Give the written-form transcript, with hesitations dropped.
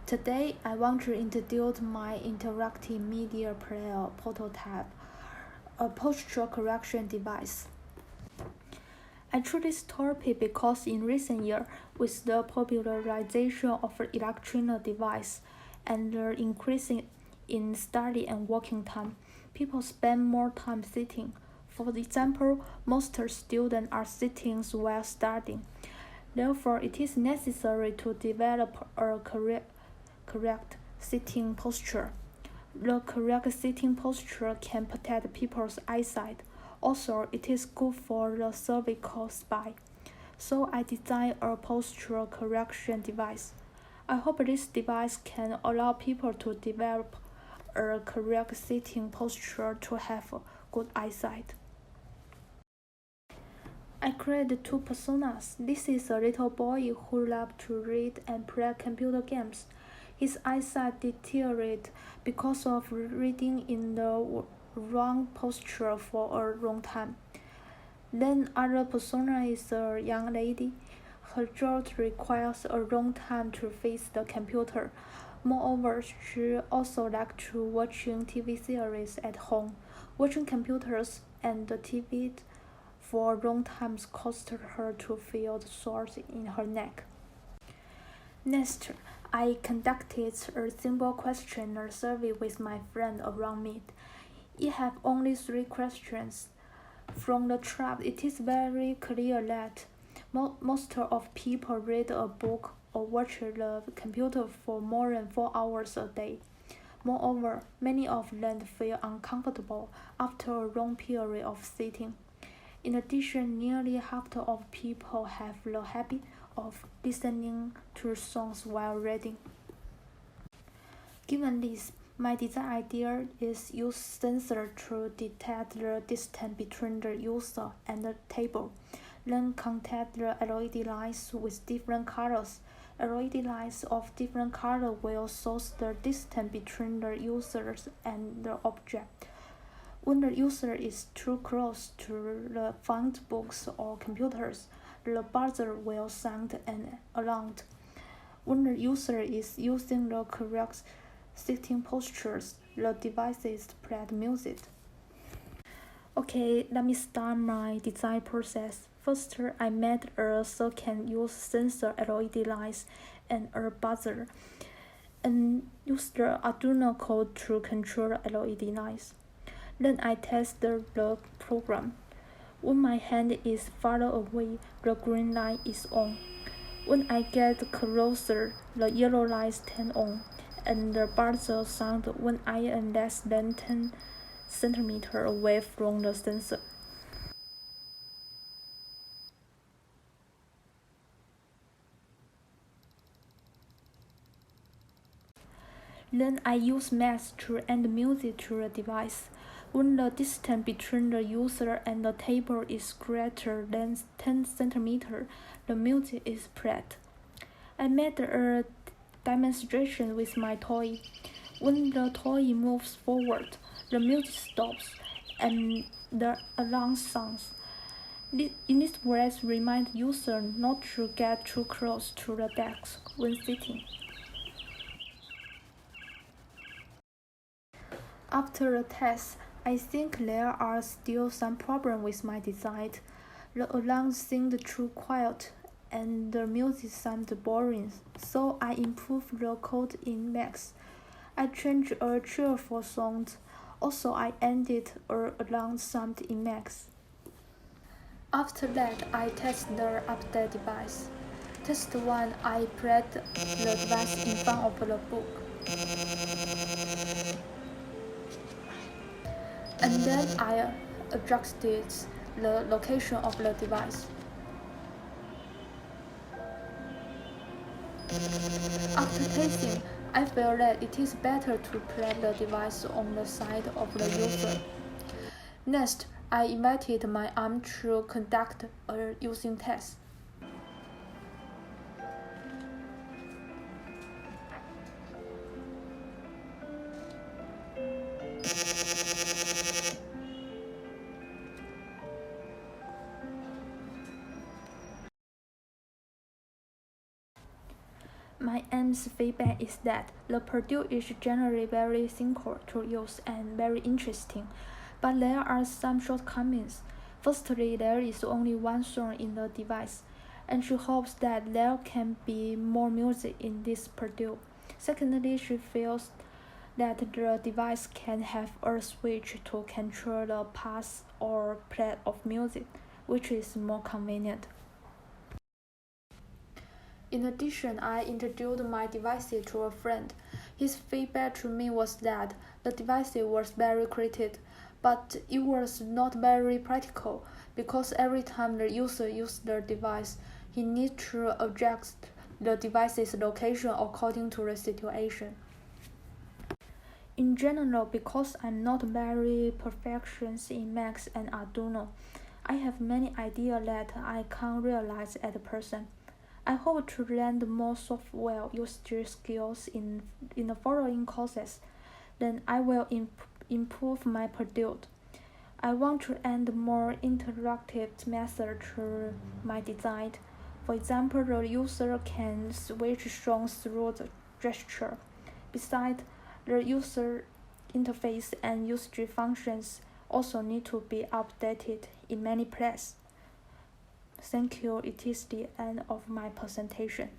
Today, I want to introduce my interactive media player prototype, a posture correction device. I chose this topic because in recent years, with the popularization of electronic devices and the increasing in study and working time, people spend more time sitting. For example, most students are sitting while studying. Therefore, it is necessary to develop a correct sitting posture. The correct sitting posture can protect people's eyesight. Also, it is good for the cervical spine. So I designed a posture correction device. I hope this device can allow people to develop a correct sitting posture to have good eyesight. I created two personas. This is a little boy who loves to read and play computer games. His eyesight deteriorated because of reading in the wrong posture for a long time. Then other persona is a young lady. Her job requires a long time to face the computer. Moreover, she also likes to watching TV series at home. Watching computers and the TV for a long time caused her to feel the sores in her neck. Next, I conducted a simple questionnaire survey with my friend around me. It had only 3 questions. From the trial, it is very clear that most of people read a book or watch the computer for more than 4 hours a day. Moreover, many of them feel uncomfortable after a long period of sitting. In addition, nearly half of people have the habit of listening to songs while reading. Given this, my design idea is use sensor to detect the distance between the user and the table, then contact the LED lights with different colors. LED lights of different color will show the distance between the users and the object. When the user is too close to the font books or computers, the buzzer will sound an alarm. When the user is using the correct sitting postures, the devices play music. Okay, let me start my design process. First, I made a circuit use sensor LED lights and a buzzer, and use the Arduino code to control the LED lights. Then I test the program. When my hand is farther away, the green light is on. When I get closer, the yellow light turns on, and the buzzer sounds when I am less than 10 cm away from the sensor. Then I use math to add music to the device. When the distance between the user and the table is greater than 10 cm, the music is played. I made a demonstration with my toy. When the toy moves forward, the music stops and the alarm sounds. In this way, remind user not to get too close to the desk when sitting. After the test, I think there are still some problems with my design. The alarm seemed too quiet and the music sounded boring, so I improved the code in Max. I changed a cheerful sound. Also, I added an alarm sound in Max. After that, I tested the update device. Test 1, I played the device in front of the book. And then I adjusted the location of the device. After testing, I feel that it is better to place the device on the side of the user. Next, I invited my arm to conduct a using test. My IM's feedback is that the product is generally very simple to use and very interesting, but there are some shortcomings. Firstly, there is only one song in the device, and she hopes that there can be more music in this product. Secondly, she feels that the device can have a switch to control the path or play of music, which is more convenient. In addition, I introduced my device to a friend. His feedback to me was that the device was very creative, but it was not very practical because every time the user uses the device, he needs to adjust the device's location according to the situation. In general, because I'm not very proficient in Mac and Arduino, I have many ideas that I can't realize at present. I hope to learn more software usage skills in the following courses. Then I will improve my product. I want to add more interactive method to my design. For example, the user can switch songs through the gesture. Besides, the user interface and usage functions also need to be updated in many places. Thank you. It is the end of my presentation.